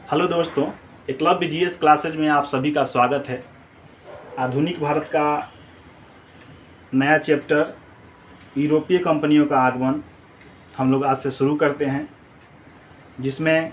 Hello दोस्तों, Eklavya GS classes में आप सभी का स्वागत है। आधुनिक भारत का नया चैप्टर यूरोपीय कंपनियों का आगमन हम लोग आज से शुरू करते हैं, जिसमें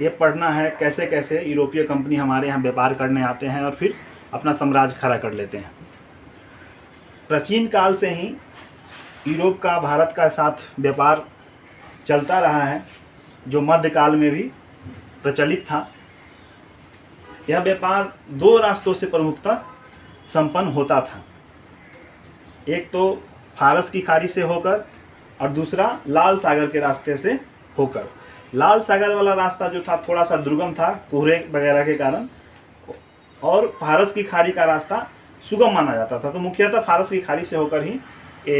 ये पढ़ना है कैसे कैसे यूरोपीय कंपनी हमारे यहाँ व्यापार करने आते हैं और फिर अपना साम्राज्य खड़ा कर लेते हैं। प्राचीन काल से ही यूरोप का भारत का साथ व्यापार चलता रहा है, जो मध्यकाल में भी प्रचलित था। यह व्यापार दो रास्तों से प्रमुखतः संपन्न होता था। एक तो फारस की खाड़ी से होकर और दूसरा लाल सागर के रास्ते से होकर। लाल सागर वाला रास्ता जो था थोड़ा सा दुर्गम था कोहरे वगैरह के कारण, और फारस की खाड़ी का रास्ता सुगम माना जाता था। तो मुख्यतः फारस की खाड़ी से होकर ही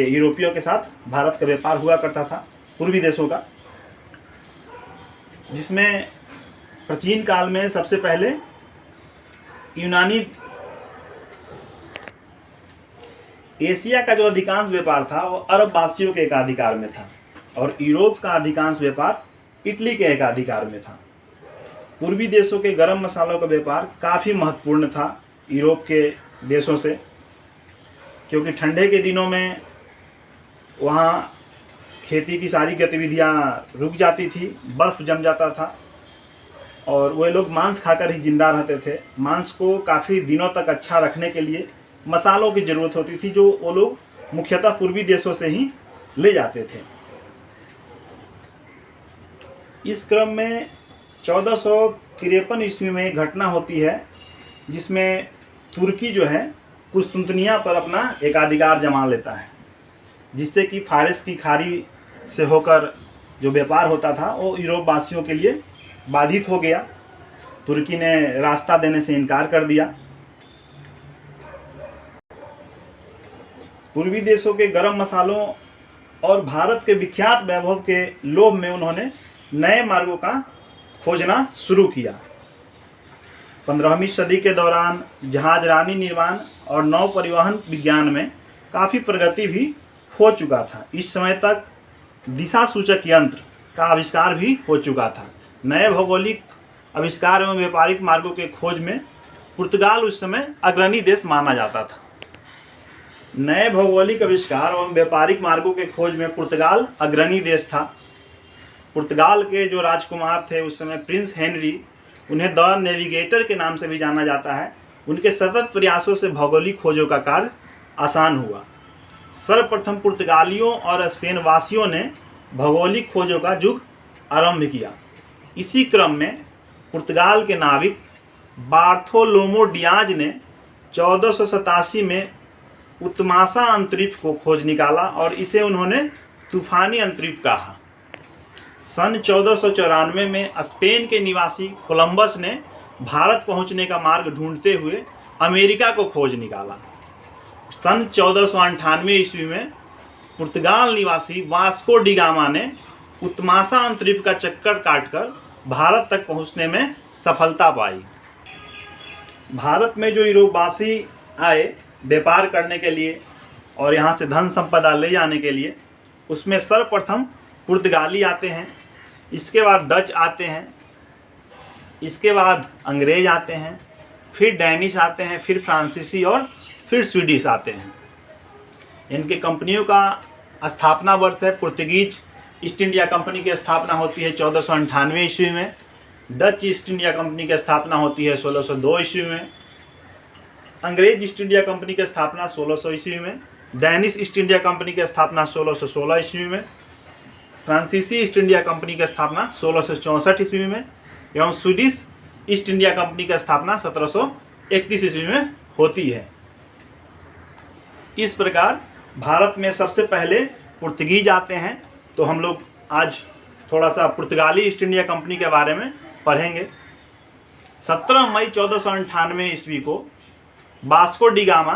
यूरोपियों के साथ भारत का व्यापार हुआ करता था, पूर्वी देशों का, जिसमें प्राचीन काल में सबसे पहले यूनानी एशिया का जो अधिकांश व्यापार था वो अरब वासियों के एकाधिकार में था, और यूरोप का अधिकांश व्यापार इटली के एकाधिकार में था। पूर्वी देशों के गर्म मसालों का व्यापार काफ़ी महत्वपूर्ण था यूरोप के देशों से, क्योंकि ठंडे के दिनों में वहाँ खेती की सारी गतिविधियाँ रुक जाती थी, बर्फ़ जम जाता था और वे लोग मांस खाकर ही जिंदा रहते थे। मांस को काफ़ी दिनों तक अच्छा रखने के लिए मसालों की ज़रूरत होती थी, जो वो लोग मुख्यतः पूर्वी देशों से ही ले जाते थे। इस क्रम में 1453 ईस्वी में एक घटना होती है, जिसमें तुर्की जो है कुस्तुंतनिया पर अपना एकाधिकार जमा लेता है, जिससे कि फारस की खाड़ी से होकर जो व्यापार होता था वो यूरोप वासियों के लिए बाधित हो गया। तुर्की ने रास्ता देने से इनकार कर दिया। पूर्वी देशों के गर्म मसालों और भारत के विख्यात वैभव के लोभ में उन्होंने नए मार्गों का खोजना शुरू किया। 15वीं सदी के दौरान जहाजरानी निर्माण और नौ परिवहन विज्ञान में काफ़ी प्रगति भी हो चुका था। इस समय तक दिशा सूचक यंत्र का आविष्कार भी हो चुका था। नए भौगोलिक आविष्कार एवं व्यापारिक मार्गों के खोज में पुर्तगाल उस समय अग्रणी देश माना जाता था। नए भौगोलिक आविष्कार एवं व्यापारिक मार्गों के खोज में पुर्तगाल अग्रणी देश था। पुर्तगाल के जो राजकुमार थे उस समय प्रिंस हेनरी, उन्हें द नेविगेटर के नाम से भी जाना जाता है। उनके सतत प्रयासों से भौगोलिक खोजों का कार्य आसान हुआ। सर्वप्रथम पुर्तगालियों और स्पेन वासियों ने भौगोलिक खोजों का युग आरंभ किया। इसी क्रम में पुर्तगाल के नाविक बार्थोलोमो डियाज ने 1487 में उत्मासा अंतरिक्ष को खोज निकाला और इसे उन्होंने तूफानी अंतरिक्ष कहा। सन 1494 में स्पेन के निवासी कोलंबस ने भारत पहुंचने का मार्ग ढूंढते हुए अमेरिका को खोज निकाला। सन 1498 ईस्वी में पुर्तगाल निवासी वास्को डी गामा ने उत्मासा अंतरिक्ष का चक्कर काटकर भारत तक पहुंचने में सफलता पाई। भारत में जो यूरोपवासी आए व्यापार करने के लिए और यहाँ से धन संपदा ले जाने के लिए, उसमें सर्वप्रथम पुर्तगाली आते हैं, इसके बाद डच आते हैं, इसके बाद अंग्रेज आते हैं, फिर डैनिश आते हैं, फिर फ्रांसीसी और फिर स्वीडिश आते हैं। इनके कंपनियों का स्थापना वर्ष है पुर्तगीज ईस्ट इंडिया कंपनी की स्थापना होती है 1498 ईस्वी में। डच ईस्ट इंडिया कंपनी की स्थापना होती है 1602 ईस्वी में। अंग्रेज ईस्ट इंडिया कंपनी की स्थापना 1600 ईस्वी में। डैनिश ईस्ट इंडिया कंपनी की स्थापना 1616 ईस्वी में। फ्रांसीसी ईस्ट इंडिया कंपनी की स्थापना 1664 ईस्वी में एवं स्वीडिश ईस्ट इंडिया कंपनी की स्थापना 1731 ईस्वी में होती है। इस प्रकार भारत में सबसे पहले पुर्तगीज आते हैं। तो हम लोग आज थोड़ा सा पुर्तगाली ईस्ट इंडिया कंपनी के बारे में पढ़ेंगे। 17 मई 1498 ईस्वी को वास्को डी गामा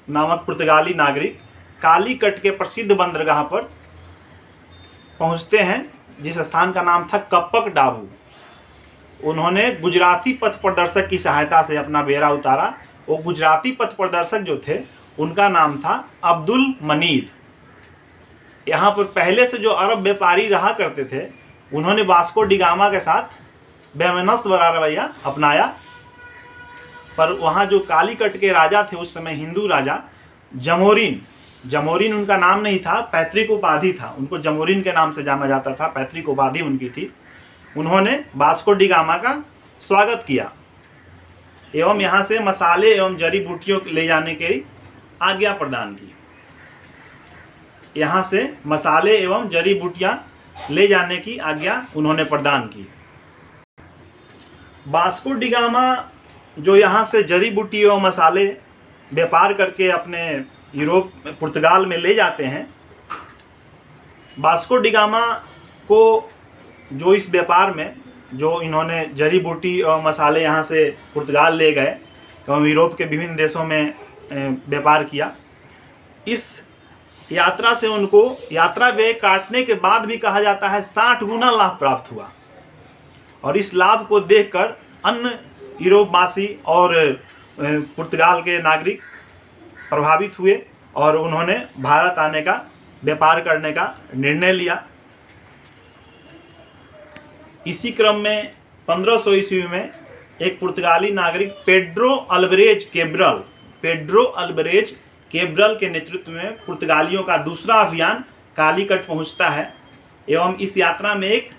नामक पुर्तगाली नागरिक कालीकट के प्रसिद्ध बंदरगाह पर पहुंचते हैं, जिस स्थान का नाम था कप्पक डाबू। उन्होंने गुजराती पथ प्रदर्शक की सहायता से अपना बेड़ा उतारा। वो गुजराती पथ प्रदर्शक जो थे उनका नाम था अब्दुल मनीद। यहाँ पर पहले से जो अरब व्यापारी रहा करते थे, उन्होंने वास्को डी गामा के साथ वैमनस्य वाला रवैया अपनाया। पर वहाँ जो कालीकट के राजा थे उस समय, हिंदू राजा जमोरिन उनका नाम नहीं था, पैतृक उपाधि था, उनको जमोरिन के नाम से जाना जाता था, पैतृक उपाधि उनकी थी। उन्होंने वास्को डी गामा का स्वागत किया एवं यहाँ से मसाले एवं जड़ी बूटियों ले जाने की आज्ञा प्रदान की। यहाँ से मसाले एवं जड़ी बूटियाँ ले जाने की आज्ञा उन्होंने प्रदान की। वास्को डी गामा जो यहाँ से जड़ी बूटी एवं मसाले व्यापार करके अपने यूरोप पुर्तगाल में ले जाते हैं, वास्को डी गामा को जो इस व्यापार में जो इन्होंने जड़ी बूटी और मसाले यहाँ से पुर्तगाल ले गए एवं यूरोप के विभिन्न देशों में व्यापार किया, इस यात्रा से उनको यात्रा व्यय काटने के बाद भी कहा जाता है 60 गुना लाभ प्राप्त हुआ। और इस लाभ को देखकर अन्य यूरोपवासी और पुर्तगाल के नागरिक प्रभावित हुए और उन्होंने भारत आने का, व्यापार करने का निर्णय लिया। इसी क्रम में 1500 ईस्वी में एक पुर्तगाली नागरिक पेड्रो अल्बरेज केब्रल के नेतृत्व में पुर्तगालियों का दूसरा अभियान कालीकट पहुंचता है एवं इस यात्रा में एक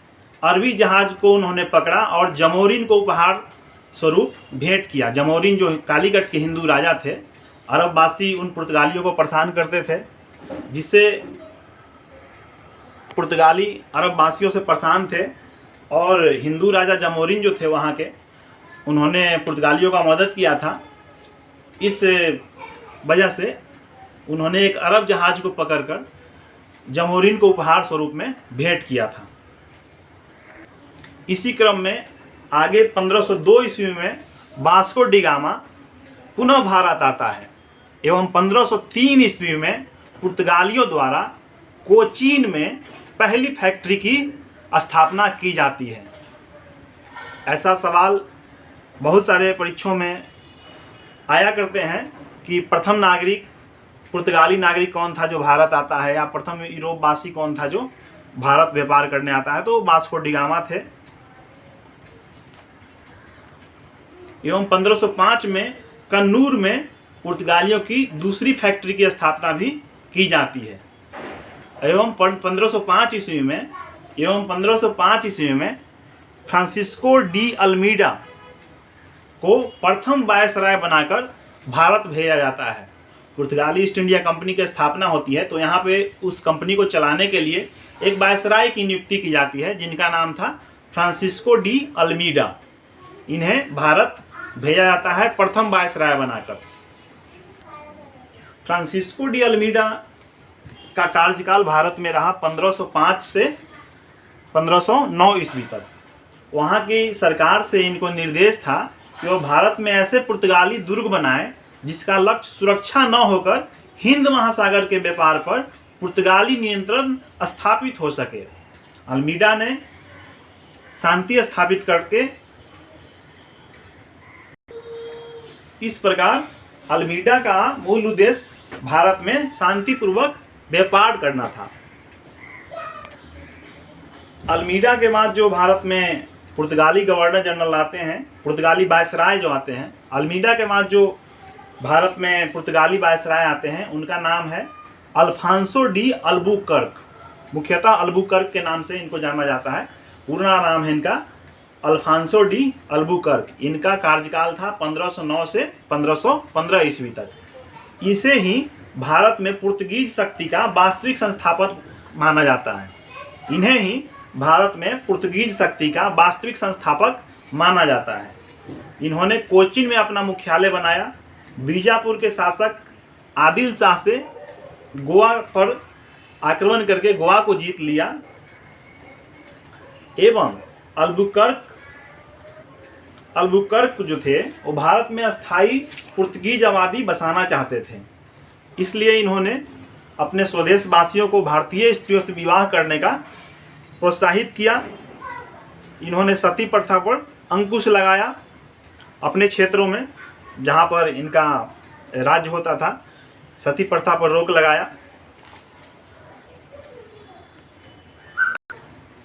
अरबी जहाज को उन्होंने पकड़ा और जमोरिन को उपहार स्वरूप भेंट किया। जमोरिन जो कालीकट के हिंदू राजा थे, अरबवासी उन पुर्तगालियों को परेशान करते थे, जिससे पुर्तगाली अरबवासियों से परेशान थे और हिंदू राजा जमोरिन जो थे वहाँ के, उन्होंने पुर्तगालियों का मदद किया था। इस वजह से उन्होंने एक अरब जहाज को पकड़कर जमोरिन को उपहार स्वरूप में भेंट किया था। इसी क्रम में आगे 1502 ईस्वी में वास्को डी गामा पुनः भारत आता है एवं 1503 ईस्वी में पुर्तगालियों द्वारा कोचीन में पहली फैक्ट्री की स्थापना की जाती है। ऐसा सवाल बहुत सारे परीक्षों में आया करते हैं कि प्रथम नागरिक, पुर्तगाली नागरिक कौन था जो भारत आता है, या प्रथम यूरोपवासी कौन था जो भारत व्यापार करने आता है, तो वास्को डी गामा थे। एवं 1505 में कन्नूर में पुर्तगालियों की दूसरी फैक्ट्री की स्थापना भी की जाती है। एवं 1505 ईस्वी में फ्रांसिस्को डी अल्मीडा को प्रथम वायसराय बनाकर भारत भेजा जाता है। पुर्तगाली ईस्ट इंडिया कंपनी की स्थापना होती है, तो यहाँ पे उस कंपनी को चलाने के लिए एक वायसराय की नियुक्ति की जाती है, जिनका नाम था फ्रांसिस्को डी अल्मीडा। इन्हें भारत भेजा जाता है प्रथम वायसराय बनाकर। फ्रांसिस्को डी अल्मीडा का कार्यकाल भारत में रहा 1505 से 1509 ईस्वी तक। वहाँ की सरकार से इनको निर्देश था कि वो भारत में ऐसे पुर्तगाली दुर्ग बनाए जिसका लक्ष्य सुरक्षा न होकर हिंद महासागर के व्यापार पर पुर्तगाली नियंत्रण स्थापित हो सके। अल्मीडा ने शांति स्थापित करके, इस प्रकार अल्मीडा का मूल उद्देश्य भारत में शांतिपूर्वक व्यापार करना था। अल्मीडा के बाद जो भारत में पुर्तगाली गवर्नर जनरल आते हैं, पुर्तगाली वायसराय जो आते हैं, अल्मीडा के बाद जो भारत में पुर्तगाली वायसराय आते हैं, उनका नाम है अल्फांसो डी अल्बुकर्क। मुख्यतः अल्बुकर्क के नाम से इनको जाना जाता है। पूरा नाम है इनका अल्फांसो डी अल्बुकर्क। इनका कार्यकाल था 1509 से 1515 ईस्वी तक। इसे ही भारत में पुर्तगीज शक्ति का वास्तविक संस्थापक माना जाता है। इन्हें ही भारत में पुर्तगीज शक्ति का वास्तविक संस्थापक माना जाता है। इन्होंने कोचीन में अपना मुख्यालय बनाया। बीजापुर के शासक आदिल शाह से गोवा पर आक्रमण करके गोवा को जीत लिया एवं अल्बुकर्क जो थे वो भारत में अस्थायी पुर्तगीज आबादी बसाना चाहते थे। इसलिए इन्होंने अपने स्वदेश वासियों को भारतीय स्त्रियों से विवाह करने का प्रोत्साहित किया। इन्होंने सती प्रथा पर अंकुश लगाया। अपने क्षेत्रों में जहाँ पर इनका राज्य होता था, सती प्रथा पर रोक लगाया।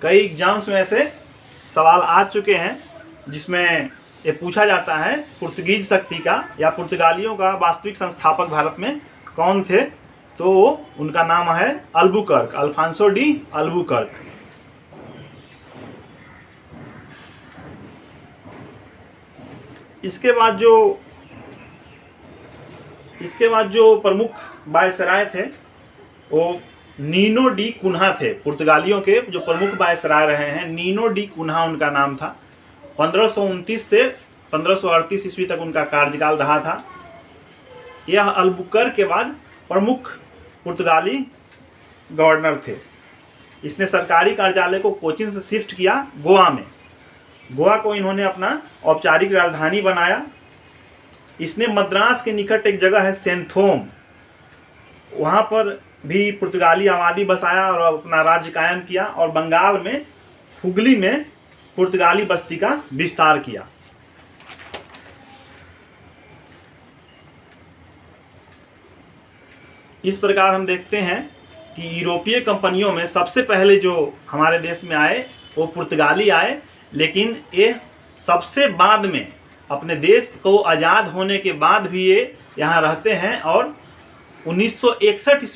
कई एग्जाम्स में ऐसे सवाल आ चुके हैं जिसमें ये पूछा जाता है पुर्तगीज शक्ति का या पुर्तगालियों का वास्तविक संस्थापक भारत में कौन थे, तो उनका नाम है अल्बुकर्क, अल्फांसो डी अल्बुकर्क। इसके बाद जो प्रमुख वायसराय थे वो नीनो डी कुन्हा थे। पुर्तगालियों के जो प्रमुख वायसराय रहे हैं, नीनो डी कुन्हा उनका नाम था। 1529 से 1538 ईस्वी तक उनका कार्यकाल रहा था। यह अल्बुकर्क के बाद प्रमुख पुर्तगाली गवर्नर थे। इसने सरकारी कार्यालय को कोचीन से शिफ्ट किया गोवा में। गोवा को इन्होंने अपना औपचारिक राजधानी बनाया। इसने मद्रास के निकट एक जगह है सेंथोम, वहाँ पर भी पुर्तगाली आबादी बसाया और अपना राज्य कायम किया, और बंगाल में हुगली में पुर्तगाली बस्ती का विस्तार किया। इस प्रकार हम देखते हैं कि यूरोपीय कंपनियों में सबसे पहले जो हमारे देश में आए वो पुर्तगाली आए, लेकिन ये सबसे बाद में अपने देश को आज़ाद होने के बाद भी ये यहाँ रहते हैं और 1961